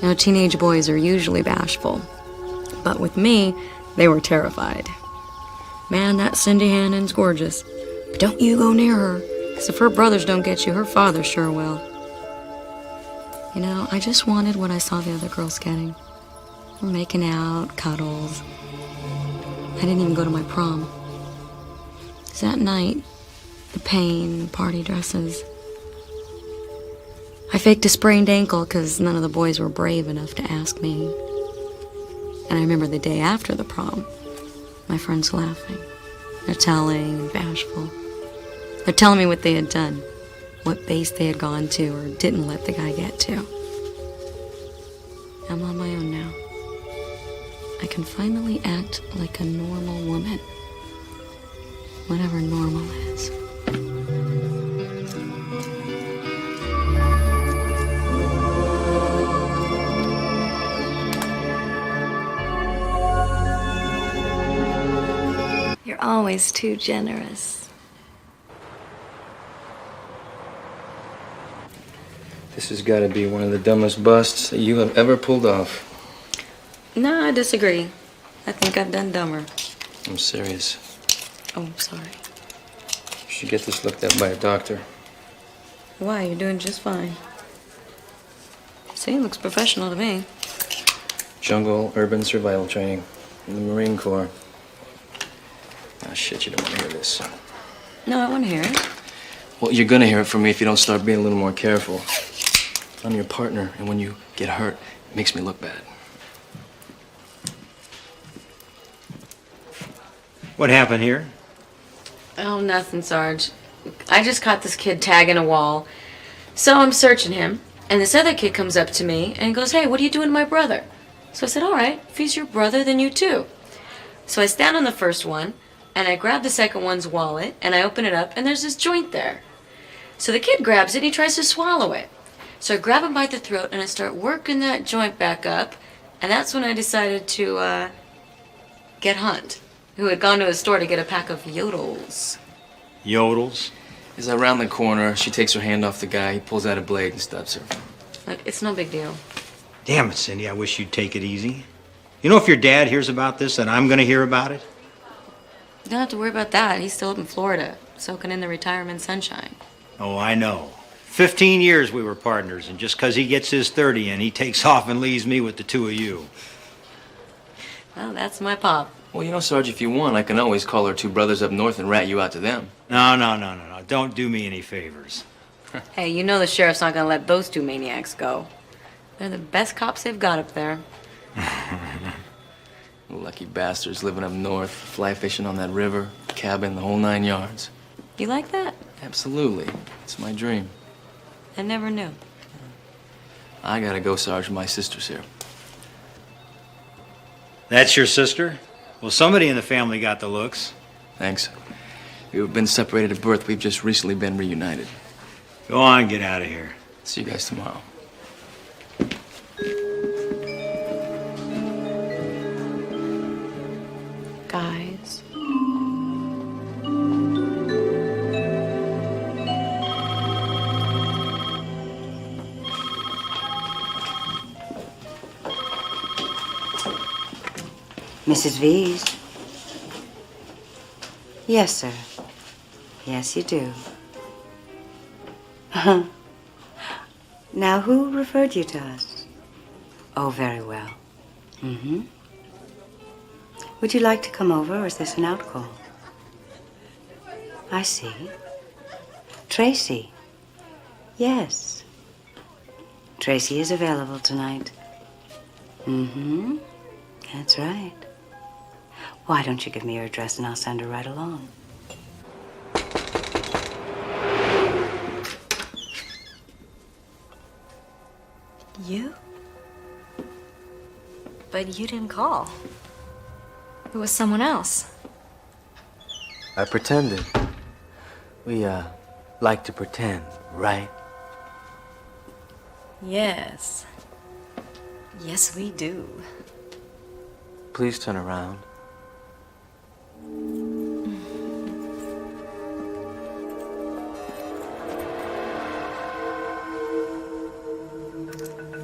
Now, teenage boys are usually bashful, but with me, they were terrified. Man, that Cindy Hannon's gorgeous, but don't you go near her, because if her brothers don't get you, her father sure will. You know, I just wanted what I saw the other girls getting. Making out, cuddles. I didn't even go to my prom. 'Cause that night, the pain, party dresses. I faked a sprained ankle because none of the boys were brave enough to ask me. And I remember the day after the prom, my friends laughing. They're telling, bashful. They're telling me what they had done, what base they had gone to or didn't let the guy get to. I'm on my own now. I can finally act like a normal woman. Whatever normal is. You're always too generous. This has got to be one of the dumbest busts that you have ever pulled off. No, I disagree. I think I've done dumber. I'm serious. Oh, I'm sorry. You should get this looked at by a doctor. Why? You're doing just fine. See, it looks professional to me. Jungle urban survival training in the Marine Corps. Ah, shit, you don't want to hear this. No, I want to hear it. Well, you're going to hear it from me if you don't start being a little more careful. I'm your partner, and when you get hurt, it makes me look bad. What happened here? Oh, nothing, Sarge. I just caught this kid tagging a wall. So I'm searching him, and this other kid comes up to me and goes, "Hey, what are you doing to my brother?" So I said, "All right, if he's your brother, then you too." So I stand on the first one, and I grab the second one's wallet, and I open it up, and there's this joint there. So the kid grabs it, and he tries to swallow it. So I grab him by the throat, and I start working that joint back up, and that's when I decided to get Hunt, who had gone to a store to get a pack of yodels. Yodels? As I round the corner, she takes her hand off the guy, he pulls out a blade and stabs her. Look, it's no big deal. Damn it, Cindy, I wish you'd take it easy. You know, if your dad hears about this, then I'm gonna hear about it? You don't have to worry about that. He's still up in Florida, soaking in the retirement sunshine. Oh, I know. 15 years we were partners, and just 'cause he gets his 30 in, he takes off and leaves me with the two of you. Well, that's my pop. Well, you know, Sarge, if you want, I can always call our two brothers up north and rat you out to them. No. Don't do me any favors. Hey, you know the sheriff's not gonna let those two maniacs go. They're the best cops they've got up there. Lucky bastards living up north, fly fishing on that river, cabin, the whole 9 yards. You like that? Absolutely. It's my dream. I never knew. I gotta go, Sarge. My sister's here. That's your sister? Well, somebody in the family got the looks. Thanks. We've been separated at birth. We've just recently been reunited. Go on, get out of here. See you guys tomorrow. Guys. Mrs. V's? Yes, sir. Yes, you do. Now, who referred you to us? Oh, very well. Mm-hmm. Would you like to come over, or is this an outcall? I see. Tracy. Yes. Tracy is available tonight. Mm-hmm. That's right. Why don't you give me your address and I'll send her right along? You? But you didn't call. It was someone else. I pretended. We, like to pretend, right? Yes. Yes, we do. Please turn around.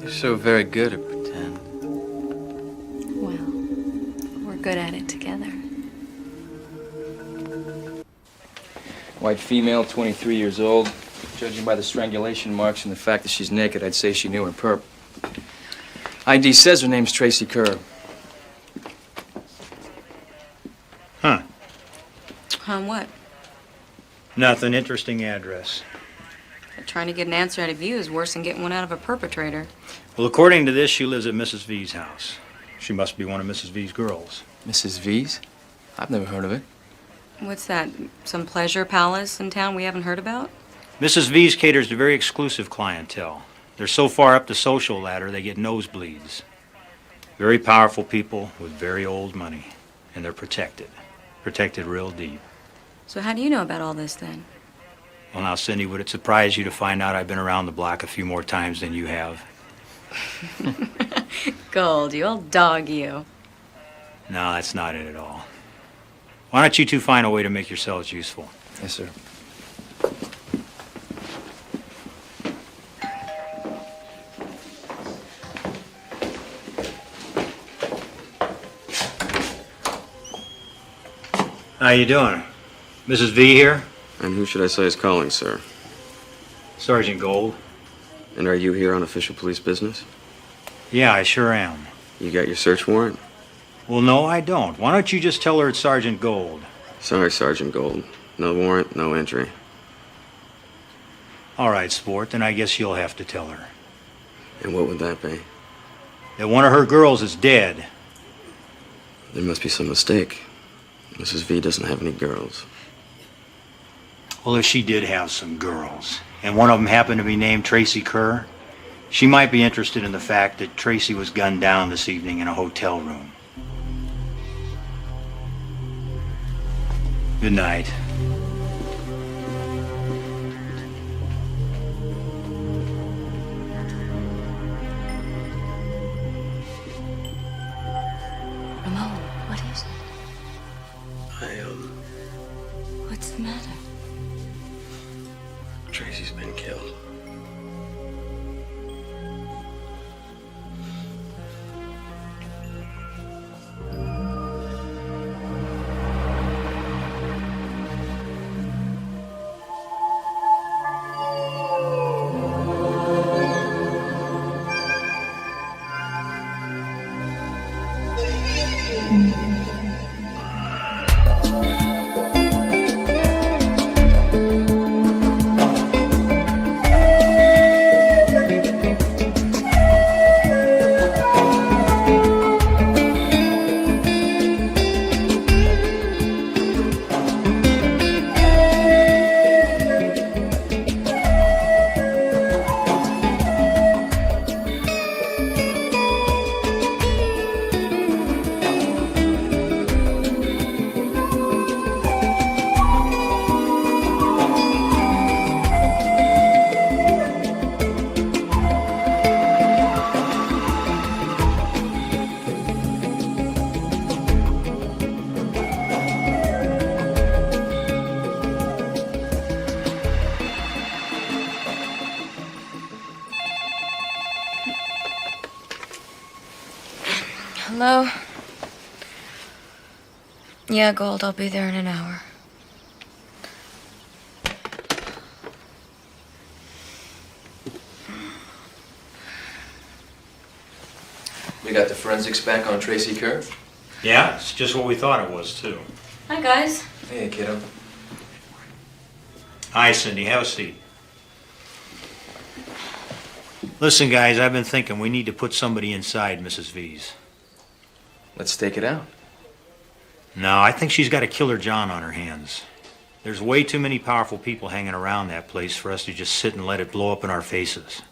You're so very good at pretend. Well, we're good at it together. White female, 23 years old. Judging by the strangulation marks and the fact that she's naked, I'd say she knew her perp. ID says her name's Tracy Kerr. Huh. What? Nothing. Interesting address. Trying to get an answer out of you is worse than getting one out of a perpetrator. Well, according to this, she lives at Mrs. V's house. She must be one of Mrs. V's girls. Mrs. V's? I've never heard of it. What's that? Some pleasure palace in town we haven't heard about? Mrs. V's caters to very exclusive clientele. They're so far up the social ladder, they get nosebleeds. Very powerful people with very old money. And they're protected. Protected real deep. So how do you know about all this then? Well, now, Cindy, would it surprise you to find out I've been around the block a few more times than you have? Gold, you old dog, you. No, that's not it at all. Why don't you two find a way to make yourselves useful? Yes, sir. How you doing? Mrs. V here? And who should I say is calling, sir? Sergeant Gold. And are you here on official police business? Yeah, I sure am. You got your search warrant? Well, no, I don't. Why don't you just tell her it's Sergeant Gold? Sorry, Sergeant Gold. No warrant, no entry. All right, sport, then I guess you'll have to tell her. And what would that be? That one of her girls is dead. There must be some mistake. Mrs. V doesn't have any girls. Well, if she did have some girls, and one of them happened to be named Tracy Kerr, she might be interested in the fact that Tracy was gunned down this evening in a hotel room. Good night. Ramon, what is it? I, What's the matter? Tracy's been killed. Hello? Yeah, Gold, I'll be there in an hour. We got the forensics back on Tracy Kerr? Yeah, it's just what we thought it was, too. Hi, guys. Hey, kiddo. Hi, Cindy. Have a seat. Listen, guys, I've been thinking we need to put somebody inside Mrs. V's. Let's stake it out. No, I think she's got a Killer John on her hands. There's way too many powerful people hanging around that place for us to just sit and let it blow up in our faces.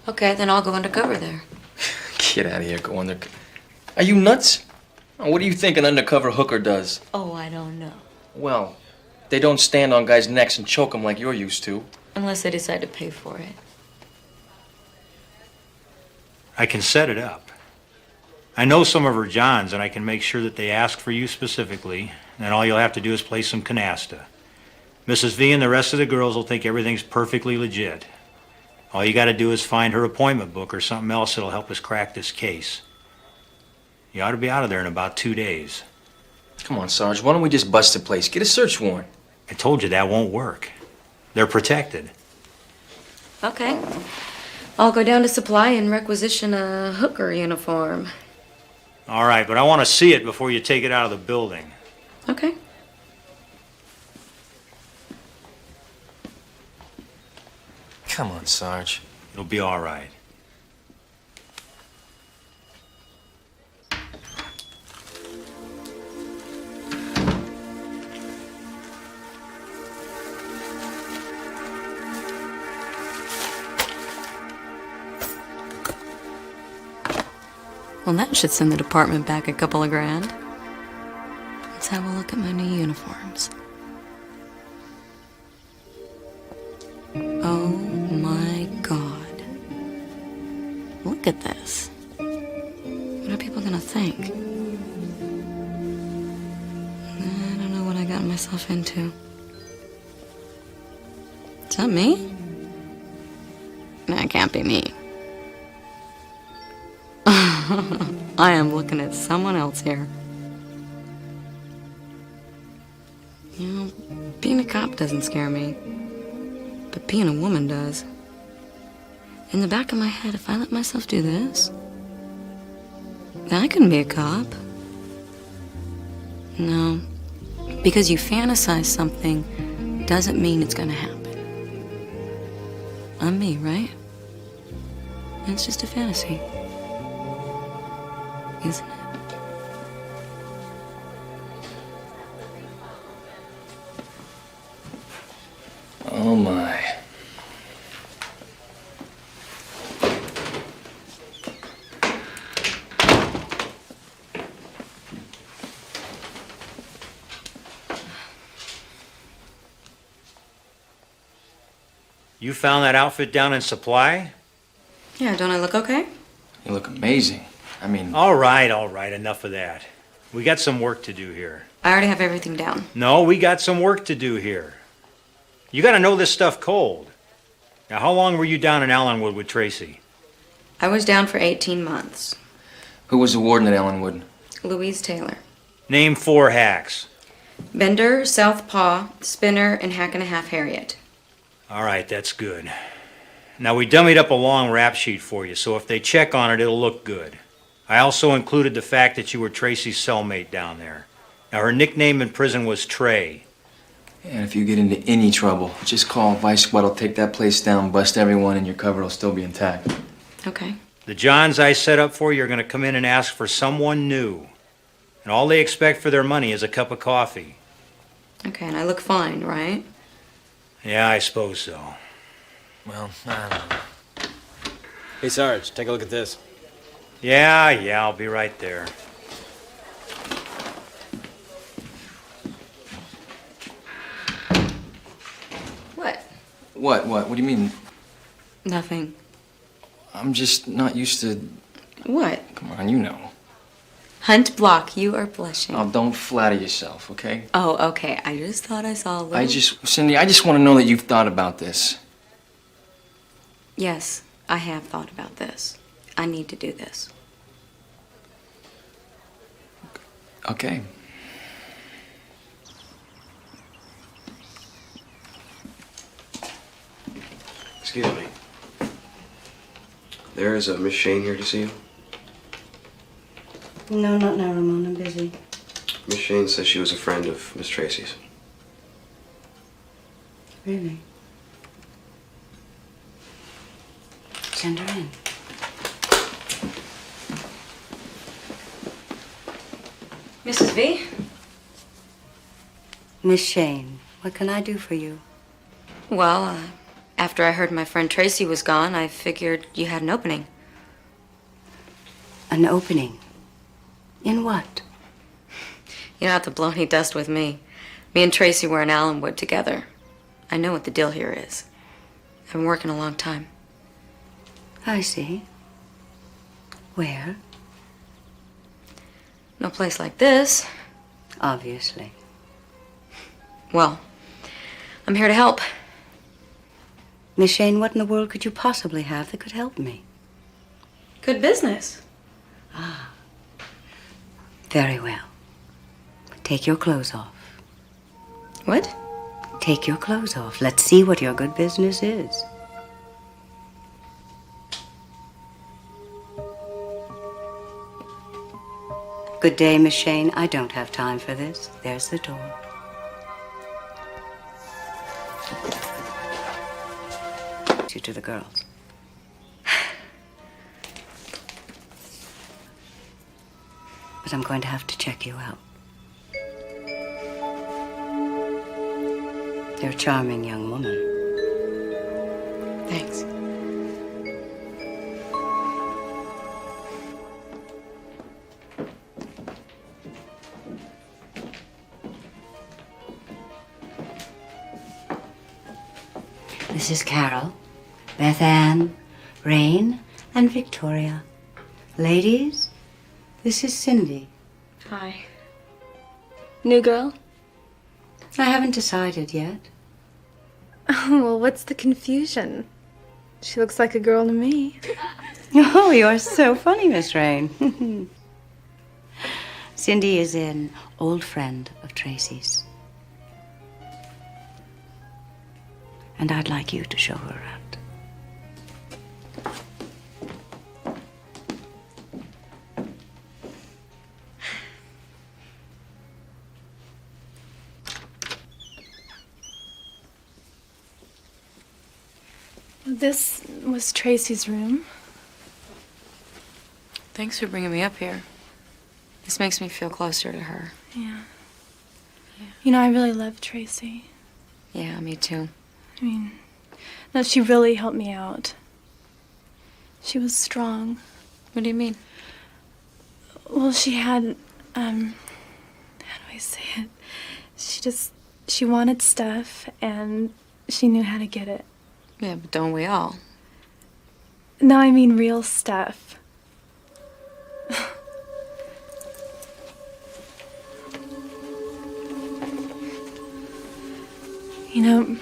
Okay, then I'll go undercover there. Get out of here, go under. Are you nuts? What do you think an undercover hooker does? Oh, I don't know. Well, they don't stand on guys' necks and choke them like you're used to. Unless they decide to pay for it. I can set it up. I know some of her Johns, and I can make sure that they ask for you specifically, and all you'll have to do is play some canasta. Mrs. V and the rest of the girls will think everything's perfectly legit. All you gotta do is find her appointment book or something else that'll help us crack this case. You ought to be out of there in about 2 days. Come on, Sarge. Why don't we just bust the place? Get a search warrant. I told you that won't work. They're protected. Okay. I'll go down to supply and requisition a hooker uniform. All right, but I want to see it before you take it out of the building. Okay. Come on, Sarge. It'll be all right. Well, that should send the department back a couple of grand. Let's have a look at my new uniforms. Oh my God. Look at this. What are people gonna think? I don't know what I got myself into. Is that me? No, it can't be me. I am looking at someone else here. You know, being a cop doesn't scare me, but being a woman does. In the back of my head, if I let myself do this, then I couldn't be a cop. No, because you fantasize something doesn't mean it's gonna happen. I'm me, right? It's just a fantasy. Isn't it? Oh, my. You found that outfit down in supply? Yeah, don't I look okay? You look amazing. I mean... All right, enough of that. We got some work to do here. I already have everything down. No, we got some work to do here. You gotta know this stuff cold. Now, how long were you down in Allenwood with Tracy? I was down for 18 months. Who was the warden at Ellenwood? Louise Taylor. Name 4 hacks. Bender, Southpaw, Spinner, and Hack and a Half Harriet. All right, that's good. Now, we dummied up a long rap sheet for you, so if they check on it, it'll look good. I also included the fact that you were Tracy's cellmate down there. Now, her nickname in prison was Trey. And if you get into any trouble, just call. Vice Squad will take that place down, bust everyone, and your cover will still be intact. Okay. The Johns I set up for you are going to come in and ask for someone new. And all they expect for their money is a cup of coffee. Okay, and I look fine, right? Yeah, I suppose so. Well, I don't know. Hey, Sarge, take a look at this. Yeah, I'll be right there. What? What? What do you mean? Nothing. I'm just not used to... What? Come on, you know. Hunt Block, you are blushing. Oh, don't flatter yourself, okay? Oh, okay. I just thought I saw a little... Cindy, I just want to know that you've thought about this. Yes, I have thought about this. I need to do this. Okay. Excuse me. There is a Miss Shane here to see you. No, not now, Ramon. I'm busy. Miss Shane says she was a friend of Miss Tracy's. Really? Send her in. Mrs. V? Miss Shane, what can I do for you? Well, after I heard my friend Tracy was gone, I figured you had an opening. An opening? In what? You don't have to blow any dust with me. Me and Tracy were in Allenwood together. I know what the deal here is. I've been working a long time. I see. Where? No place like this. Obviously. Well, I'm here to help. Miss Shane, what in the world could you possibly have that could help me? Good business. Very well. Take your clothes off. What? Take your clothes off. Let's see what your good business is. Good day, Miss Shane. I don't have time for this. There's the door. You to the girls. But I'm going to have to check you out. You're a charming young woman. Thanks. This is Carol, Beth Ann, Rain, and Victoria. Ladies, this is Cindy. Hi. New girl? I haven't decided yet. Well, what's the confusion? She looks like a girl to me. Oh, you're so funny, Miss Rain. Cindy is an old friend of Tracy's. And I'd like you to show her around. This was Tracy's room. Thanks for bringing me up here. This makes me feel closer to her. Yeah. You know, I really love Tracy. Yeah, me too. I mean, no, she really helped me out. She was strong. What do you mean? Well, she had, how do I say it? She wanted stuff, and she knew how to get it. Yeah, but don't we all? No, I mean real stuff. You know,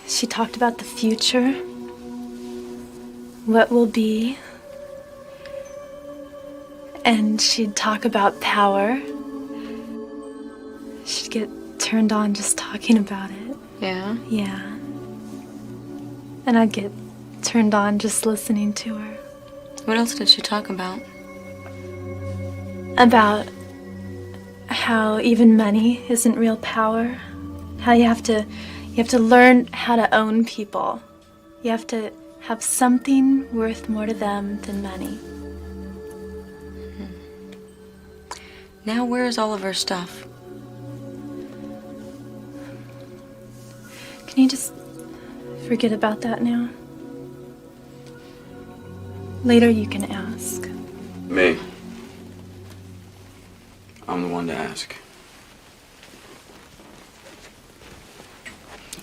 she talked about the future, what will be, and she'd talk about power. She'd get turned on just talking about it. Yeah? Yeah. And I'd get turned on just listening to her. What else did she talk about? About how even money isn't real power. How you have to learn how to own people. You have to have something worth more to them than money. Now where is all of her stuff? Can you just forget about that now? Later you can ask. Me. I'm the one to ask.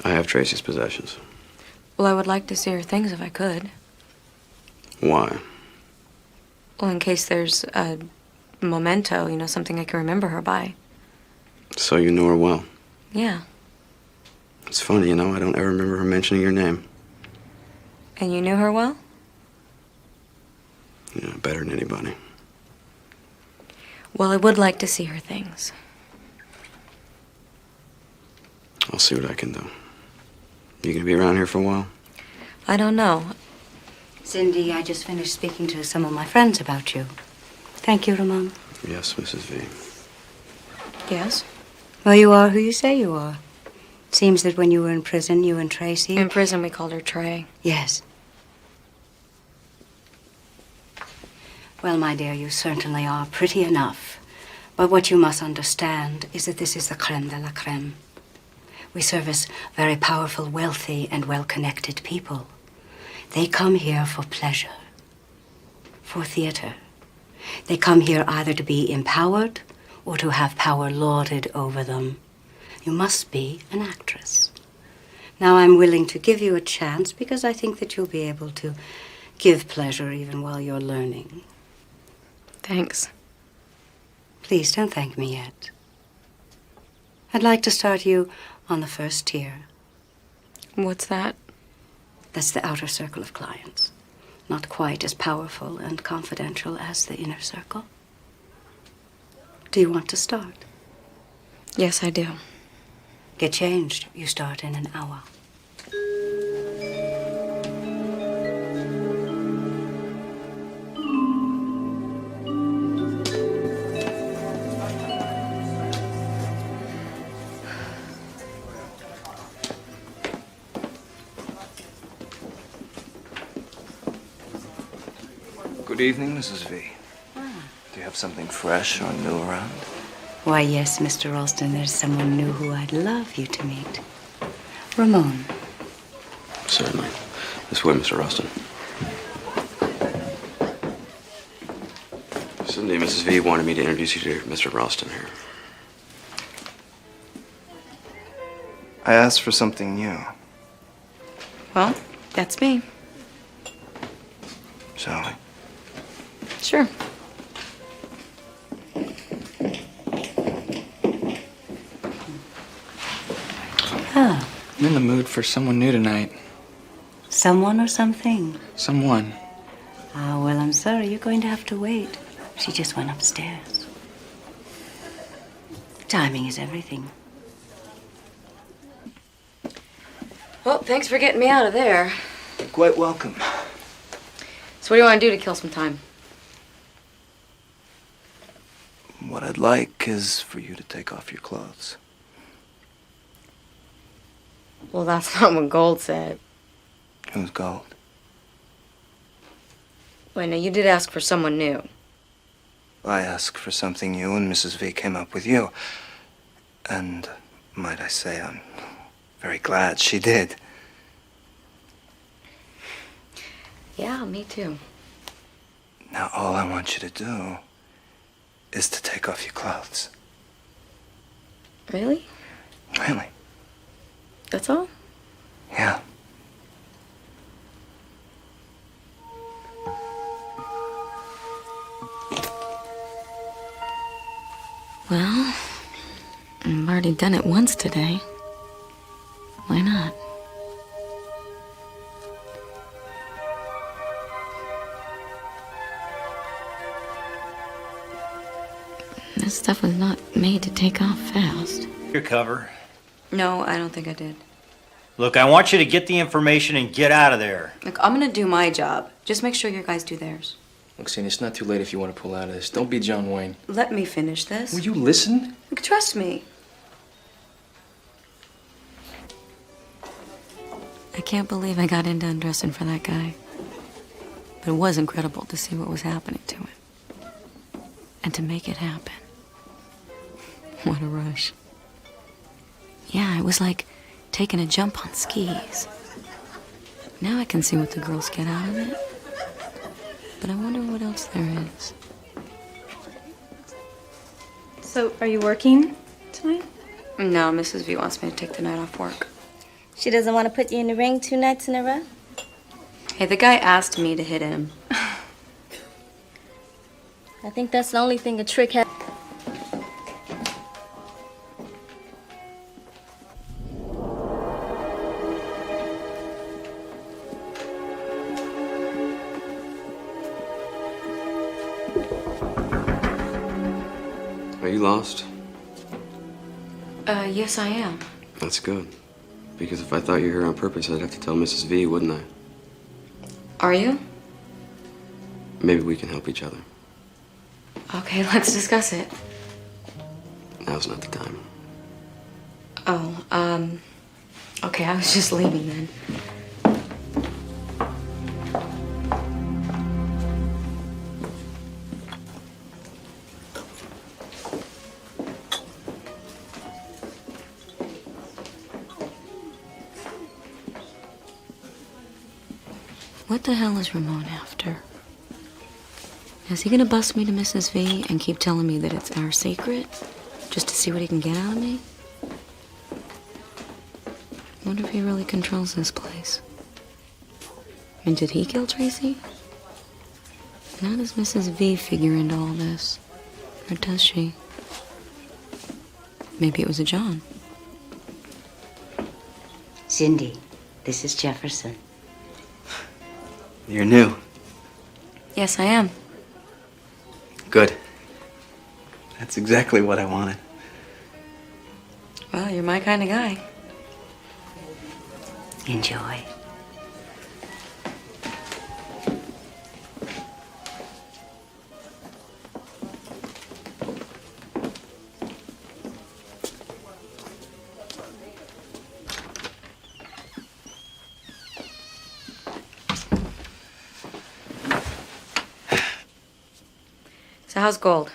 I have Tracy's possessions. Well, I would like to see her things if I could. Why? Well, in case there's a memento, something I can remember her by. So you know her well. Yeah. It's funny, I don't ever remember her mentioning your name. And you knew her well? Yeah, better than anybody. Well, I would like to see her things. I'll see what I can do. You gonna be around here for a while? I don't know. Cindy, I just finished speaking to some of my friends about you. Thank you, Ramon. Yes, Mrs. V. Yes? Well, you are who you say you are. It seems that when you were in prison, you and Tracy... In prison, we called her Trey. Yes. Well, my dear, you certainly are pretty enough. But what you must understand is that this is the creme de la creme. We service very powerful, wealthy, and well-connected people. They come here for pleasure, for theater. They come here either to be empowered or to have power lorded over them. You must be an actress. Now, I'm willing to give you a chance because I think that you'll be able to give pleasure even while you're learning. Thanks. Please don't thank me yet. I'd like to start you on the first tier. What's that? That's the outer circle of clients. Not quite as powerful and confidential as the inner circle. Do you want to start? Yes, I do. Get changed. You start in an hour. Good evening, Mrs. V. Do you have something fresh or new around? Why, yes, Mr. Ralston, there's someone new who I'd love you to meet. Ramon. Certainly. This way, Mr. Ralston. Cindy, Mrs. V wanted me to introduce you to Mr. Ralston here. I asked for something new. Well, that's me. Shall we? Sure. Ah, I'm in the mood for someone new tonight. someone or something? Someone. Ah, well, I'm sorry. You're going to have to wait. She just went upstairs. Timing is everything. Well, thanks for getting me out of there. You're quite welcome. So what do you want to do to kill some time? What I'd like is for you to take off your clothes. Well, that's not what Gold said. Who's Gold? Wait, now you did ask for someone new. I asked for something new, and Mrs. V came up with you. And, might I say, I'm very glad she did. Yeah, me too. Now, all I want you to do is to take off your clothes. Really? Really? That's all? Yeah. Well, I've already done it once today. Why not? This stuff was not made to take off fast. Your cover. No, I don't think I did. Look, I want you to get the information and get out of there. Look, I'm gonna do my job. Just make sure your guys do theirs. Look, Sandy, it's not too late if you want to pull out of this. Don't be John Wayne. Let me finish this. Will you listen? Look, trust me. I can't believe I got into undressing for that guy. But it was incredible to see what was happening to him. And to make it happen. What a rush. Yeah, it was like taking a jump on skis. Now I can see what the girls get out of it. But I wonder what else there is. So, are you working tonight? No, Mrs. V wants me to take the night off work. She doesn't want to put you in the ring 2 nights in a row? Hey, the guy asked me to hit him. I think that's the only thing a trick has. Are you lost? Yes, I am. That's good. Because if I thought you were here on purpose, I'd have to tell Mrs. V, wouldn't I? Are you? Maybe we can help each other. Okay, let's discuss it. Now's not the time. Oh, okay, I was just leaving then. What the hell is Ramon after? Is he gonna bust me to Mrs. V and keep telling me that it's our secret? Just to see what he can get out of me? Wonder if he really controls this place. And did he kill Tracy? And how does Mrs. V figure into all this? Or does she? Maybe it was a John. Cindy, this is Jefferson. You're new. Yes, I am. Good. That's exactly what I wanted. Well, you're my kind of guy. Enjoy. So how's gold?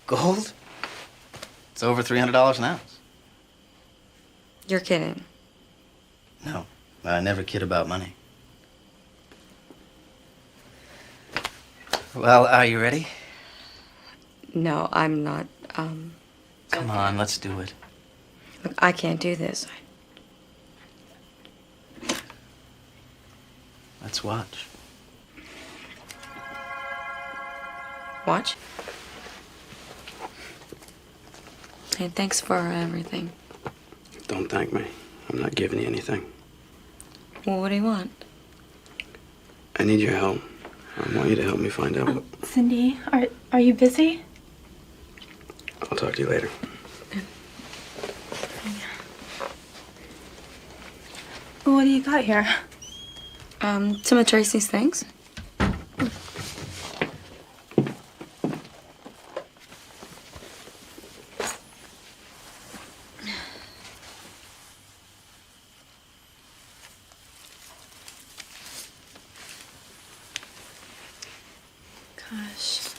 Gold? It's over $300 an ounce. You're kidding. No, I never kid about money. Well, are you ready? No, I'm not. Come on, let's do it. Look, I can't do this. Let's watch. Watch. Hey, thanks for everything. Don't thank me. I'm not giving you anything. Well, what do you want? I need your help. I want you to help me find out what... Cindy, are you busy? I'll talk to you later. What do you got here? Some of Tracy's things. Gosh.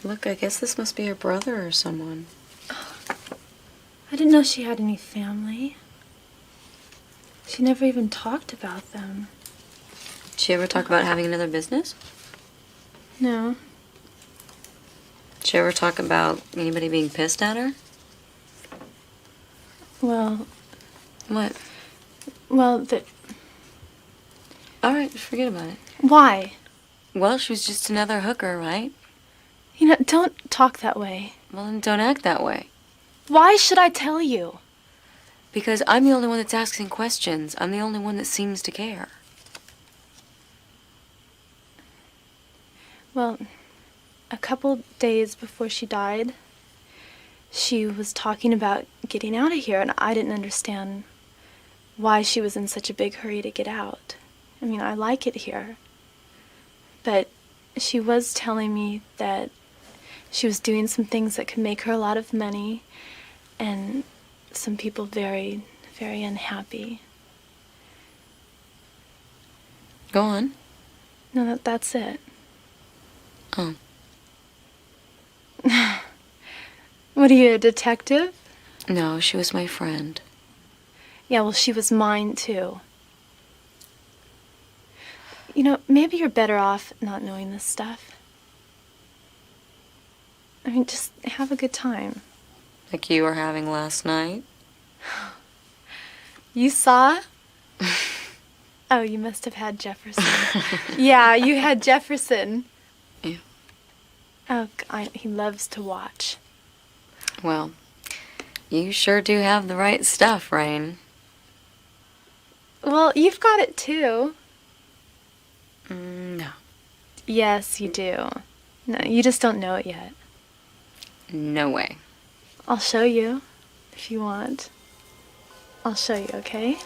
Look, I guess this must be her brother or someone. I didn't know she had any family. She never even talked about them. Did she ever talk about having another business? No. Did she ever talk about anybody being pissed at her? Well, What? well, All right, forget about it. why? Well, she was just another hooker, right? You know, don't talk that way. Well, then don't act that way. Why should I tell you? Because I'm the only one that's asking questions. I'm the only one that seems to care. Well, a couple days before she died, she was talking about getting out of here, and I didn't understand why she was in such a big hurry to get out. I mean, I like it here. But she was telling me that she was doing some things that could make her a lot of money, and some people very, very unhappy. Go on. No, that's it. Oh. What are you, a detective? No, she was my friend. Yeah, well, she was mine, too. You know, maybe you're better off not knowing this stuff. I mean, just have a good time. Like you were having last night. You saw? Oh, you must have had Jefferson. Yeah, you had Jefferson. Yeah. Oh, he loves to watch. Well, you sure do have the right stuff, Rain. Well, you've got it, too. No. Yes, you do. No, you just don't know it yet. No way. I'll show you, if you want. I'll show you, okay?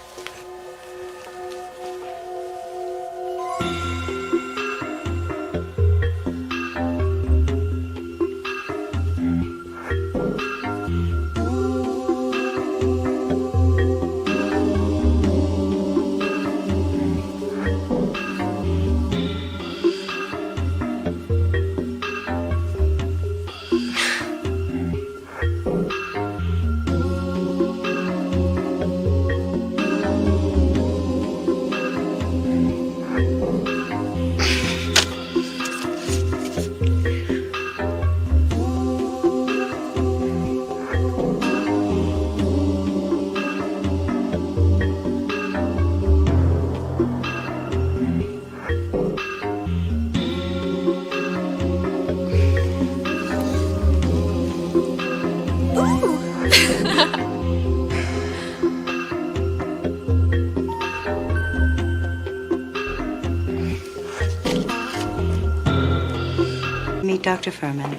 Meet Dr. Furman.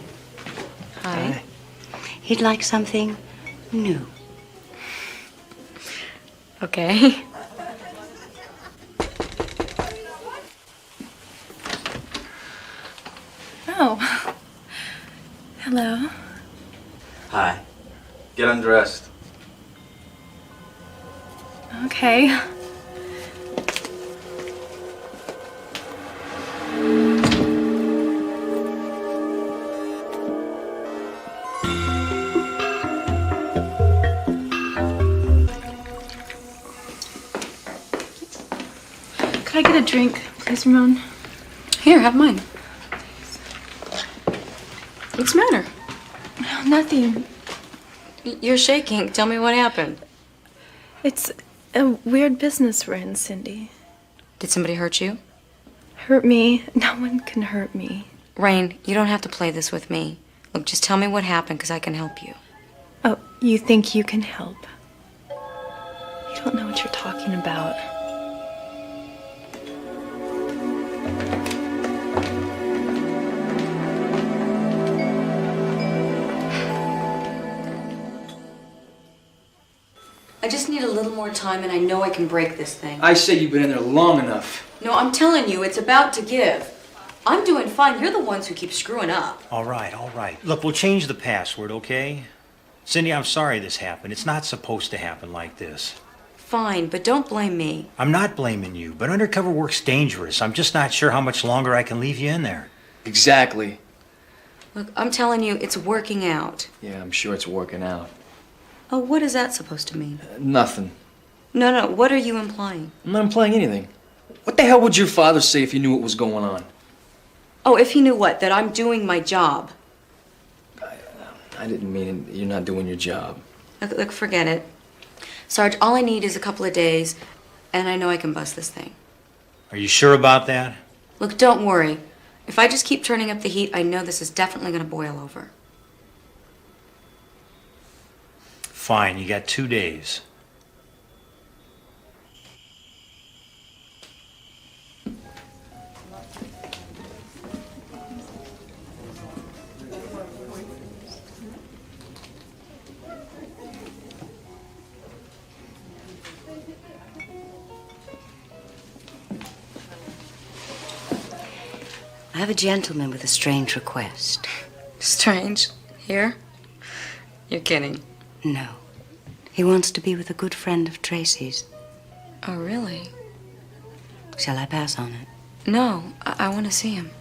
Hi. He'd like something new. Okay. Oh. Hello. Hi. Get undressed. Okay. Could I get a drink, please, Ramon? Here, have mine. What's the matter? Nothing. You're shaking. Tell me what happened. It's a weird business we're in, Cindy. Did somebody hurt you? Hurt me. No one can hurt me. Rain, you don't have to play this with me. Look, just tell me what happened, because I can help you. Oh, you think you can help? You don't know what you're talking about. I just need a little more time, and I know I can break this thing. I say you've been in there long enough. No, I'm telling you, it's about to give. I'm doing fine. You're the ones who keep screwing up. All right, all right. Look, we'll change the password, okay? Cindy, I'm sorry this happened. It's not supposed to happen like this. Fine, but don't blame me. I'm not blaming you, but undercover work's dangerous. I'm just not sure how much longer I can leave you in there. Exactly. Look, I'm telling you, it's working out. Yeah, I'm sure it's working out. Oh, what is that supposed to mean? Nothing. No, what are you implying? I'm not implying anything. What the hell would your father say if he knew what was going on? Oh, if he knew what? That I'm doing my job. I didn't mean it. You're not doing your job. Look, forget it. Sarge, all I need is a couple of days, and I know I can bust this thing. Are you sure about that? Look, don't worry. If I just keep turning up the heat, I know this is definitely going to boil over. Fine, you got 2 days. I have a gentleman with a strange request. Strange? Here? You're kidding. No. He wants to be with a good friend of Tracy's. Oh, really? Shall I pass on it? No, I want to see him.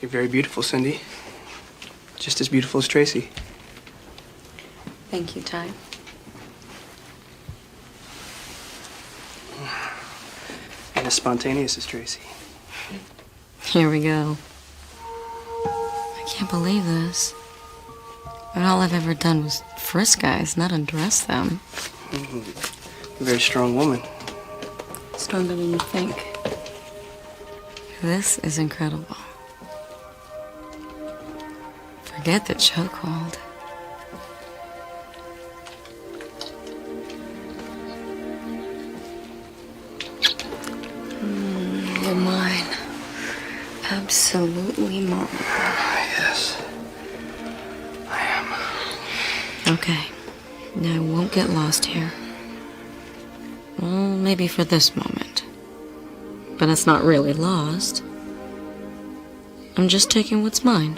You're very beautiful, Cindy. Just as beautiful as Tracy. Thank you, Ty. And as spontaneous as Tracy. Here we go. I can't believe this. But all I've ever done was frisk guys, not undress them. You're a very strong woman. Stronger than you think. This is incredible. Forget the chokehold. You're mine. Absolutely mine. Yes. I am. Okay. Now I won't get lost here. Well, maybe for this moment. But it's not really lost. I'm just taking what's mine.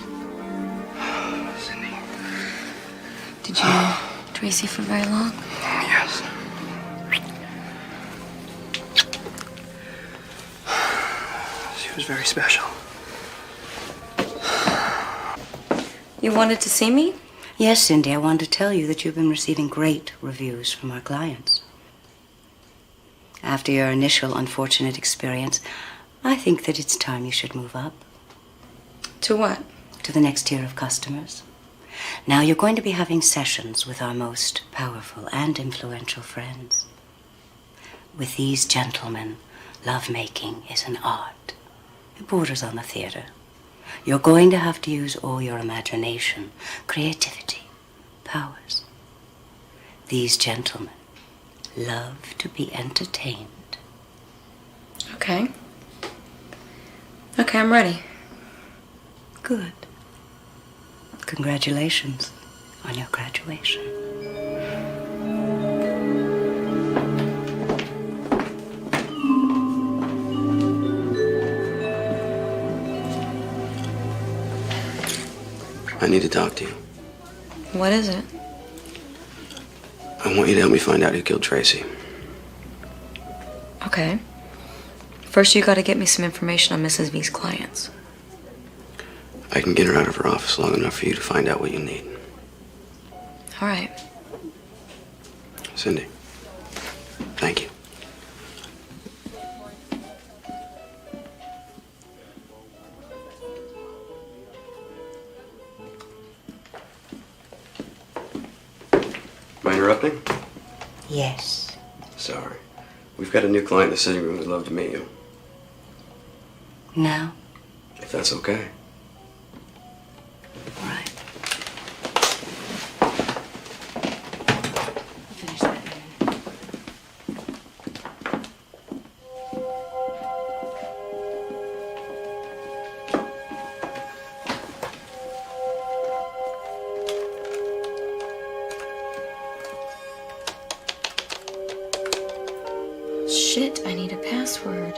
Cindy. Did you know Tracy for very long? Yes. She was very special. You wanted to see me? Yes, Cindy, I wanted to tell you that you've been receiving great reviews from our clients. After your initial unfortunate experience, I think that it's time you should move up. To what? To the next tier of customers. Now you're going to be having sessions with our most powerful and influential friends. With these gentlemen Lovemaking is an art. It borders on the theater. You're going to have to use all your imagination, creativity, powers. These gentlemen love to be entertained. Okay. Okay, I'm ready. Good. Congratulations on your graduation. I need to talk to you. What is it? I want you to help me find out who killed Tracy. Okay. First, you gotta get me some information on Mrs. V's clients. I can get her out of her office long enough for you to find out what you need. All right. Cindy, thank you. Am I interrupting? Yes. Sorry. We've got a new client in the sitting room who'd love to meet you. Now? If that's okay. All right. Finish that in a minute. Shit, I need a password.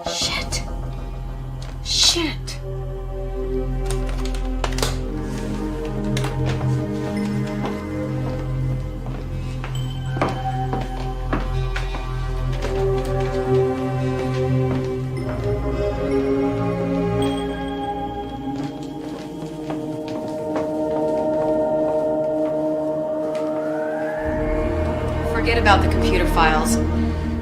Shit. Shit. Forget about the computer files.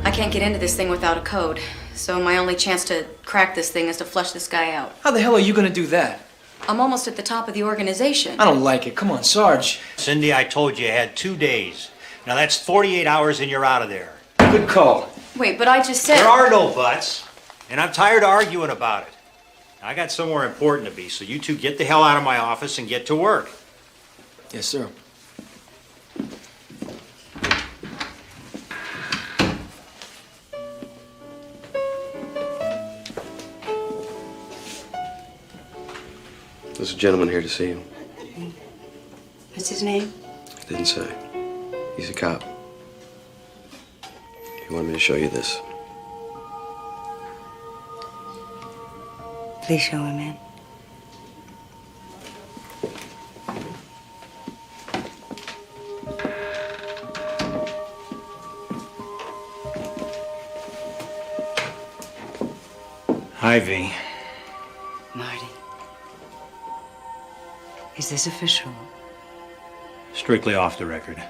I can't get into this thing without a code. So my only chance to crack this thing is to flush this guy out. How the hell are you gonna do that? I'm almost at the top of the organization. I don't like it. Come on, Sarge. Cindy, I told you had 2 days. Now that's 48 hours and you're out of there. Good call. Wait, but I just said... There are no buts, and I'm tired of arguing about it. I got somewhere important to be, so you two get the hell out of my office and get to work. Yes, sir. There's a gentleman here to see you. What's his name? I didn't say. He's a cop. He wanted me to show you this. Please show him in. Hi, V. Marty. Is this official? Strictly off the record.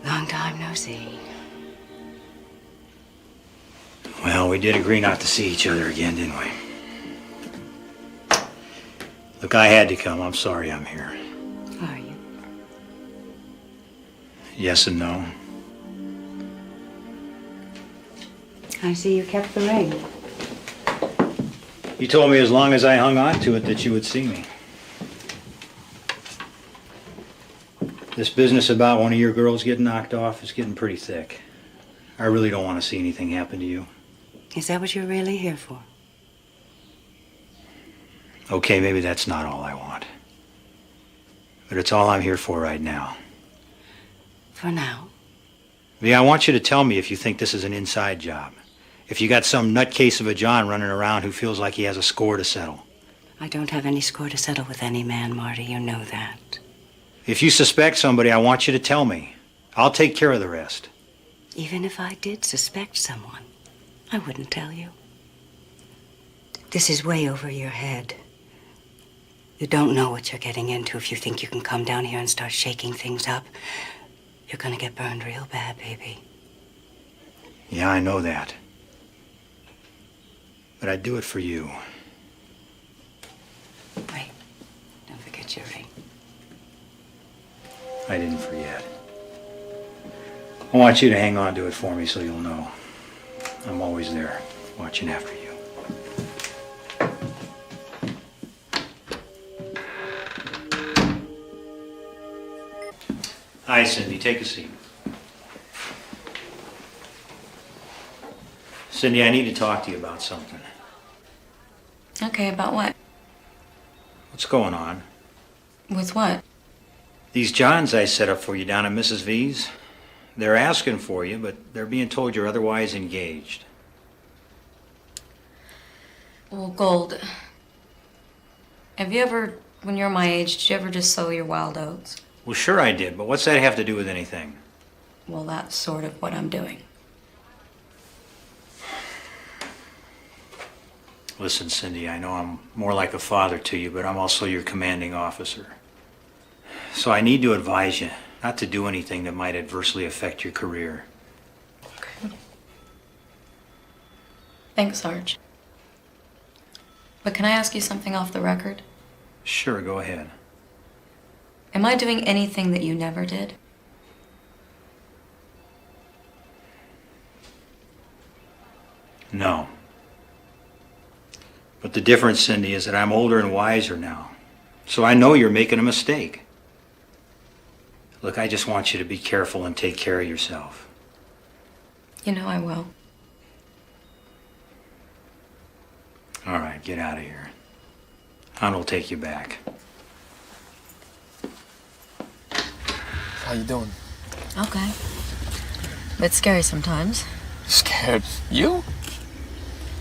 Long time no see. Well, we did agree not to see each other again, didn't we? Look, I had to come. I'm sorry I'm here. Are you? Yes and no. I see you kept the ring. You told me as long as I hung on to it that you would see me. This business about one of your girls getting knocked off is getting pretty thick. I really don't want to see anything happen to you. Is that what you're really here for? Okay, maybe that's not all I want. But it's all I'm here for right now. For now? V, I want you to tell me if you think this is an inside job. If you got some nutcase of a John running around who feels like he has a score to settle. I don't have any score to settle with any man, Marty. You know that. If you suspect somebody, I want you to tell me. I'll take care of the rest. Even if I did suspect someone, I wouldn't tell you. This is way over your head. You don't know what you're getting into if you think you can come down here and start shaking things up. You're gonna get burned real bad, baby. Yeah, I know that. But I'd do it for you. Wait, don't forget your ring. I didn't forget. I want you to hang on to it for me so you'll know. I'm always there, watching after you. Hi, Cindy. Take a seat. Cindy, I need to talk to you about something. Okay, about what? What's going on? With what? These Johns I set up for you down at Mrs. V's, they're asking for you, but they're being told you're otherwise engaged. Well, Gold, have you ever, when you're my age, did you ever just sow your wild oats? Well, sure I did, but what's that have to do with anything? Well, that's sort of what I'm doing. Listen, Cindy, I know I'm more like a father to you, but I'm also your commanding officer. So I need to advise you not to do anything that might adversely affect your career. Okay. Thanks, Sarge. But can I ask you something off the record? Sure, go ahead. Am I doing anything that you never did? No. But the difference, Cindy, is that I'm older and wiser now. So I know you're making a mistake. Look, I just want you to be careful and take care of yourself. You know I will. All right, get out of here. Hunt will take you back. How you doing? Okay. Bit scary sometimes. Scared? You?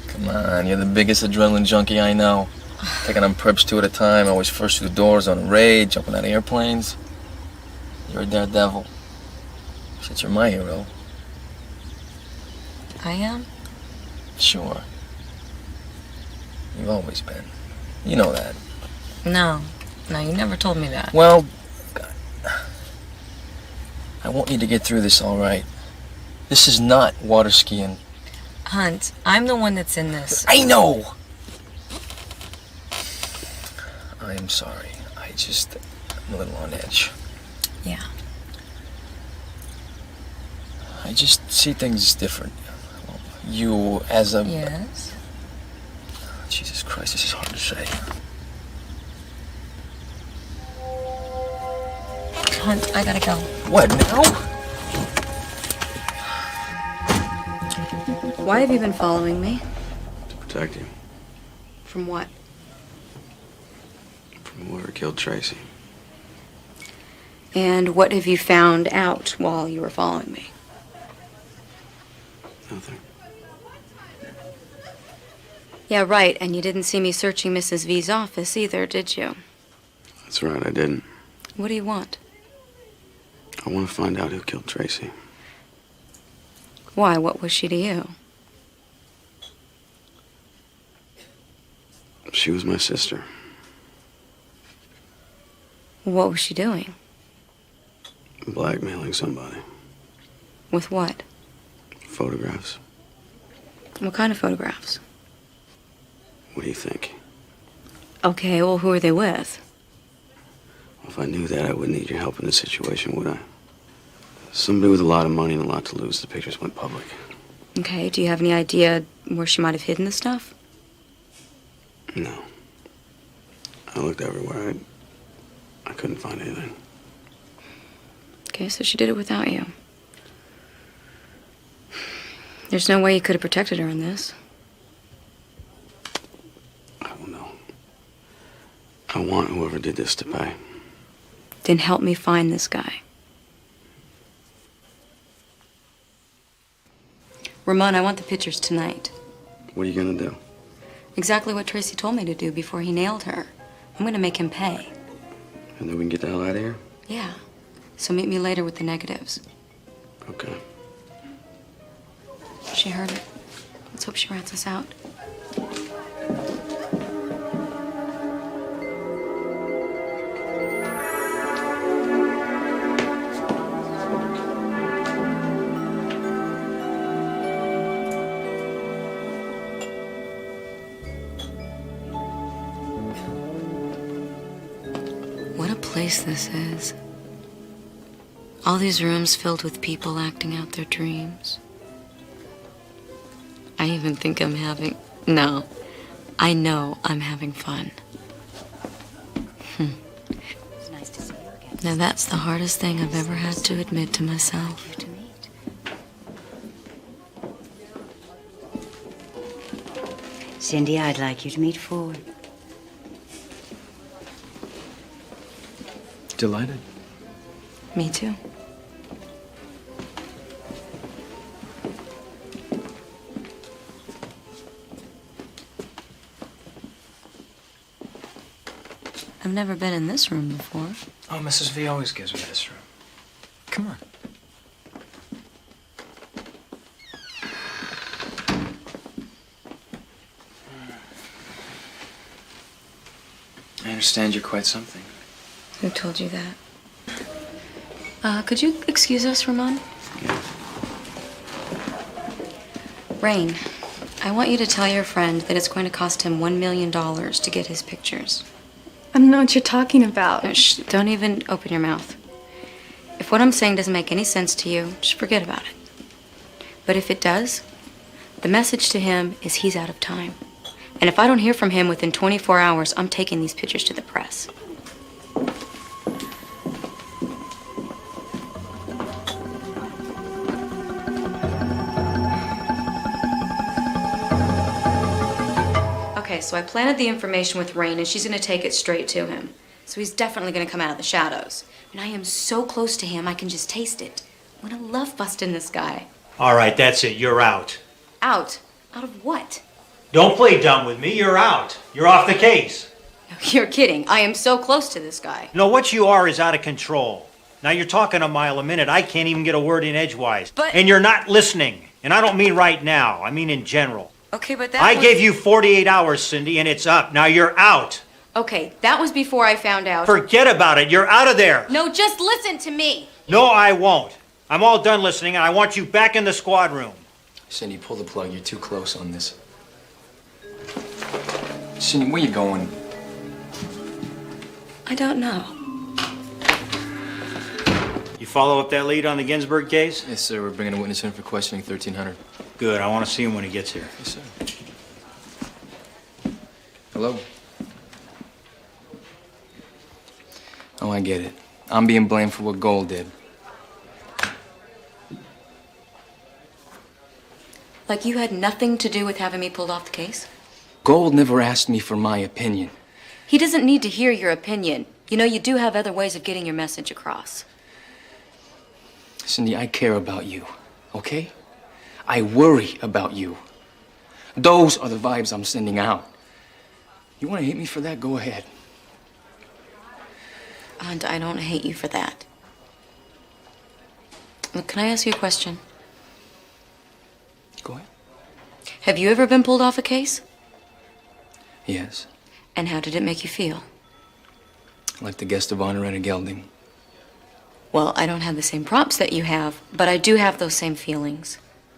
Come on, you're the biggest adrenaline junkie I know. Taking on preps 2 at a time, always first through doors on a raid, jumping out of airplanes. You're a daredevil. Shit, you're my hero. I am? Sure. You've always been. You know that. No. No, you never told me that. Well, I want you to get through this all right. This is not water skiing. Hunt, I'm the one that's in this. I know! I am sorry. I'm a little on edge. Yeah. I just see things different. You as a... Yes? Jesus Christ, this is hard to say. Hunt, I gotta go. What, now? Why have you been following me? To protect you. From what? From whoever killed Tracy. And what have you found out while you were following me? Nothing. Yeah, right, and you didn't see me searching Mrs. V's office either, did you? That's right, I didn't. What do you want? I want to find out who killed Tracy. Why? What was she to you? She was my sister. What was she doing? Blackmailing somebody. With what? Photographs. What kind of photographs? What do you think? Okay, well, who are they with? If I knew that, I wouldn't need your help in this situation, would I? Somebody with a lot of money and a lot to lose. The pictures went public. Okay, do you have any idea where she might have hidden the stuff? No. I looked everywhere. I couldn't find anything. Okay, so she did it without you. There's no way you could have protected her in this. I don't know. I want whoever did this to pay. Then help me find this guy. Ramon, I want the pictures tonight. What are you gonna do? Exactly what Tracy told me to do before he nailed her. I'm gonna make him pay. And then we can get the hell out of here? Yeah. So meet me later with the negatives. Okay. She heard it. Let's hope she rats us out. What a place this is. All these rooms filled with people acting out their dreams. I even think I'm having... No, I know I'm having fun. It's nice to see you again. Now that's the hardest thing I've ever had to admit to myself. To meet. Cindy, I'd like you to meet Ford. Delighted. Me too. I've never been in this room before. Oh, Mrs. V always gives me this room. Come on. I understand you're quite something. Who told you that? Could you excuse us, Ramon? Rain, I want you to tell your friend that it's going to cost him $1 million to get his pictures. I don't know what you're talking about. No, shh, don't even open your mouth. If what I'm saying doesn't make any sense to you, just forget about it. But if it does, the message to him is he's out of time. And if I don't hear from him within 24 hours, I'm taking these pictures to the press. Okay, so I planted the information with Rain, and she's going to take it straight to him. So he's definitely going to come out of the shadows. And I am so close to him, I can just taste it. I'm going to love busting this guy. All right, that's it. You're out. Out? Out of what? Don't play dumb with me. You're out. You're off the case. You're kidding. I am so close to this guy. No, what you are is out of control. Now you're talking a mile a minute. I can't even get a word in edgewise. But... And you're not listening. And I don't mean right now. I mean in general. Okay, but that I was... gave you 48 hours, Cindy, and it's up. Now you're out. Okay, that was before I found out. Forget about it. You're out of there. No, just listen to me. No, I won't. I'm all done listening, and I want you back in the squad room. Cindy, pull the plug. You're too close on this. Cindy, where you going? I don't know. You follow up that lead on the Ginsburg case? Yes, sir. We're bringing a witness in for questioning 1300. Good. I want to see him when he gets here. Yes, sir. Hello? Oh, I get it. I'm being blamed for what Gold did. Like you had nothing to do with having me pulled off the case? Gold never asked me for my opinion. He doesn't need to hear your opinion. You know, you do have other ways of getting your message across. Cindy, I care about you, okay? I worry about you. Those are the vibes I'm sending out. You want to hate me for that? Go ahead. And I don't hate you for that. Look, can I ask you a question? Go ahead. Have you ever been pulled off a case? Yes. And how did it make you feel? Like the guest of honor at a gelding. Well, I don't have the same props that you have, but I do have those same feelings.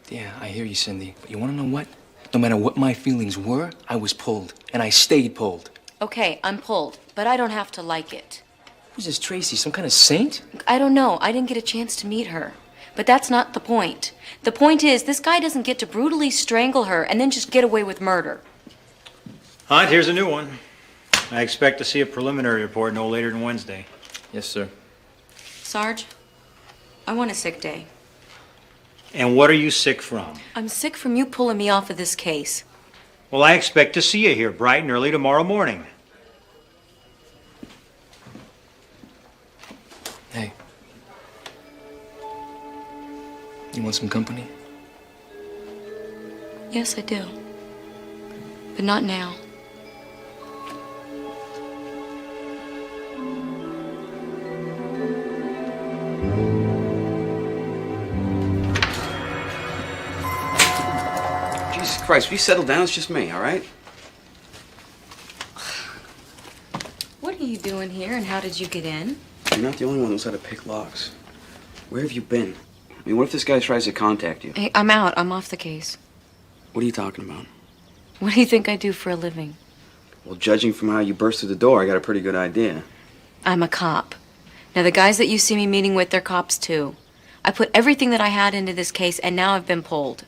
Yeah, I hear you, Cindy. But you want to know what? No matter what my feelings were, I was pulled. And I stayed pulled. Okay, I'm pulled, but I don't have to like it. Who's this Tracy? Some kind of saint? I don't know. I didn't get a chance to meet her. But that's not the point. The point is, this guy doesn't get to brutally strangle her and then just get away with murder. Hunt, here's a new one. I expect to see a preliminary report no later than Wednesday. Yes, sir. Sarge, I want a sick day. And what are you sick from? I'm sick from you pulling me off of this case. Well, I expect to see you here bright and early tomorrow morning. Hey. You want some company? Yes, I do. But not now. Jesus Christ, will you settle down? It's just me, all right? What are you doing here and how did you get in? You're not the only one who knows how to pick locks. Where have you been? I mean, what if this guy tries to contact you? Hey, I'm out. I'm off the case. What are you talking about? What do you think I do for a living? Well, judging from how you burst through the door, I got a pretty good idea. I'm a cop. Now, the guys that you see me meeting with, they're cops too. I put everything that I had into this case, and now I've been pulled.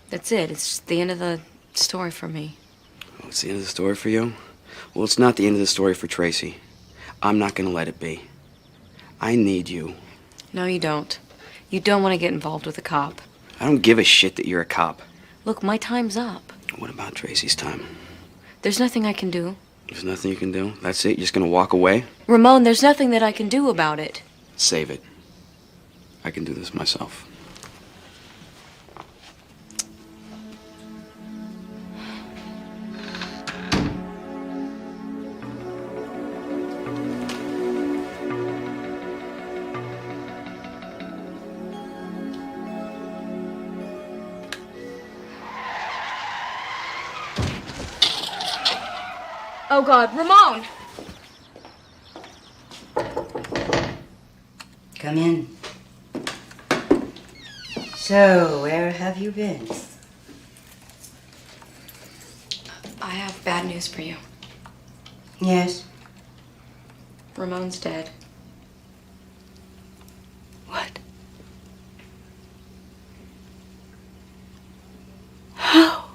That's it. It's just the end of the story for me. Oh, it's the end of the story for you? Well, it's not the end of the story for Tracy. I'm not gonna let it be. I need you. No, you don't. You don't want to get involved with a cop. I don't give a shit that you're a cop. Look, my time's up. What about Tracy's time? There's nothing I can do. There's nothing you can do? That's it? You're just gonna walk away? Ramon, there's nothing that I can do about it. Save it. I can do this myself. Oh, God, Ramon! Come in. So, where have you been? I have bad news for you. Yes? Ramon's dead. What? How?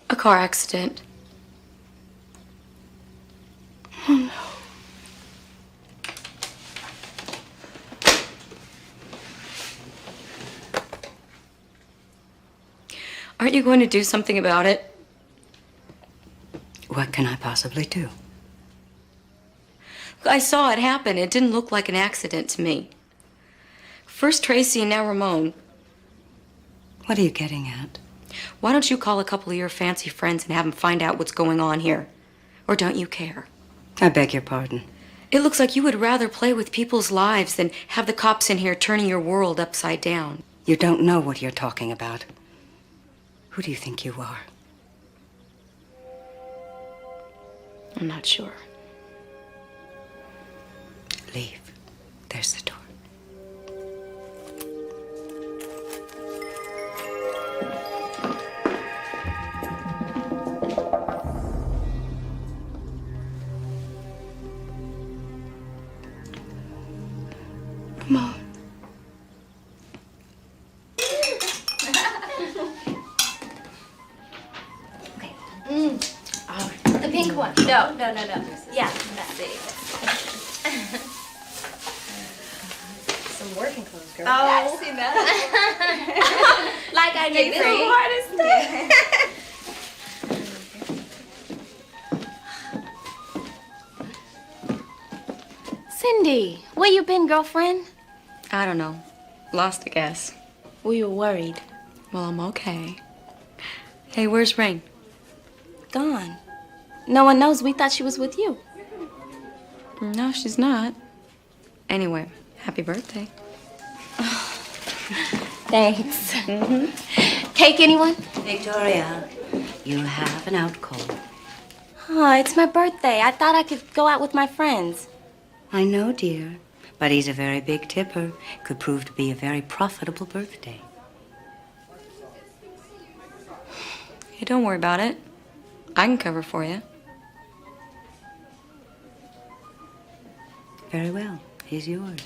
A car accident. Oh, no. Aren't you going to do something about it? What can I possibly do? I saw it happen. It didn't look like an accident to me. First Tracy and now Ramon. What are you getting at? Why don't you call a couple of your fancy friends and have them find out what's going on here? Or don't you care? I beg your pardon. It looks like you would rather play with people's lives than have the cops in here turning your world upside down. You don't know what you're talking about. Who do you think you are? I'm not sure. Leave. There's the door. Mom. The pink one. No. Yeah, that's it. Some working clothes, girl. Oh, I've seen that. Like I knew. Cindy, where you been, girlfriend? I don't know. Lost, I guess. We were worried. Well, I'm okay. Hey, where's Rain? Gone. No one knows. We thought she was with you. No, she's not. Anyway, happy birthday. Thanks. Cake, anyone? Victoria, you have an out cold. Oh, it's my birthday. I thought I could go out with my friends. I know, dear, but he's a very big tipper. Could prove to be a very profitable birthday. Hey, don't worry about it. I can cover for you. Very well. He's yours.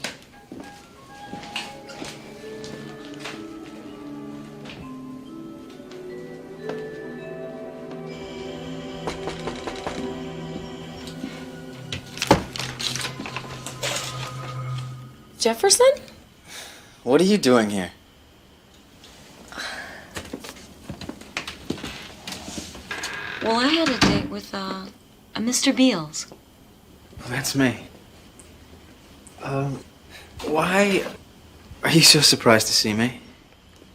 Jefferson? What are you doing here? Well, I had a date with, a Mr. Beals. Well, that's me. Why are you so surprised to see me?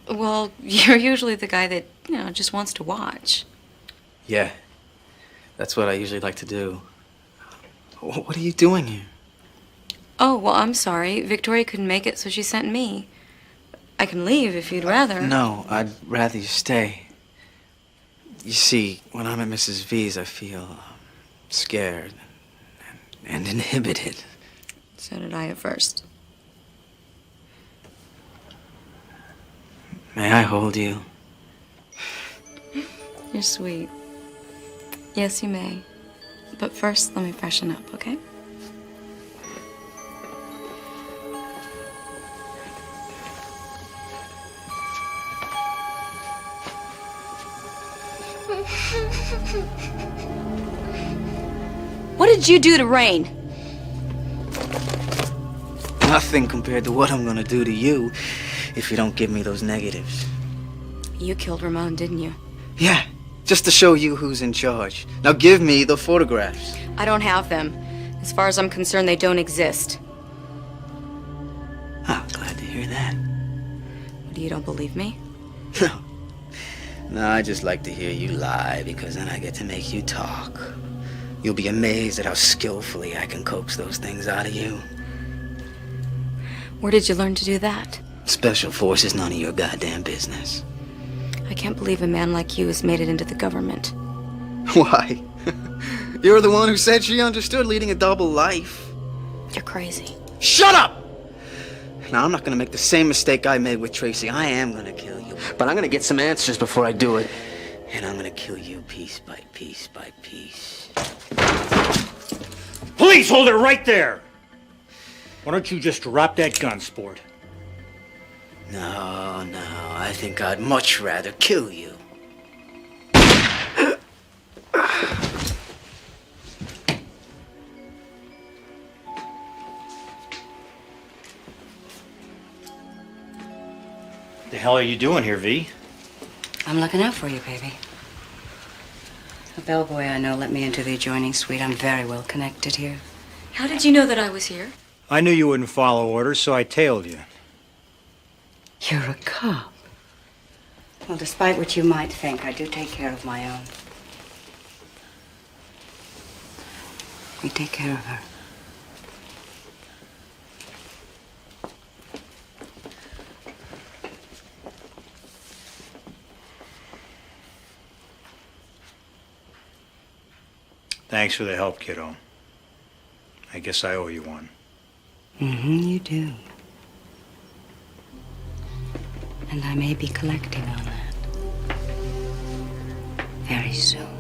Well, you're usually the guy that, just wants to watch. Yeah, that's what I usually like to do. What are you doing here? Oh, well, I'm sorry. Victoria couldn't make it, so she sent me. I can leave if you'd rather. No, I'd rather you stay. You see, when I'm at Mrs. V's, I feel scared and inhibited. So did I at first. May I hold you? You're sweet. Yes, you may. But first, let me freshen up, okay? did you do to Rain? Nothing compared to what I'm gonna do to you if you don't give me those negatives. You killed Ramon, didn't you? Yeah, just to show you who's in charge. Now give me the photographs. I don't have them. As far as I'm concerned, they don't exist. Oh, glad to hear that. What, you don't believe me? No, I just like to hear you lie, because then I get to make you talk. You'll be amazed at how skillfully I can coax those things out of you. Where did you learn to do that? Special Force is none of your goddamn business. I can't believe a man like you has made it into the government. Why? You're the one who said she understood leading a double life. You're crazy. Shut up! Now, I'm not gonna make the same mistake I made with Tracy. I am gonna kill you. But I'm gonna get some answers before I do it. And I'm gonna kill you piece by piece by piece. Please hold it right there! Why don't you just drop that gun, sport? No, I think I'd much rather kill you. The hell are you doing here, V? I'm looking out for you, baby. A bellboy I know let me into the adjoining suite. I'm very well connected here. How did you know that I was here? I knew you wouldn't follow orders, so I tailed you. You're a cop. Well, despite what you might think, I do take care of my own. We take care of her. Thanks for the help, kiddo. I guess I owe you one. You do. And I may be collecting on that very soon.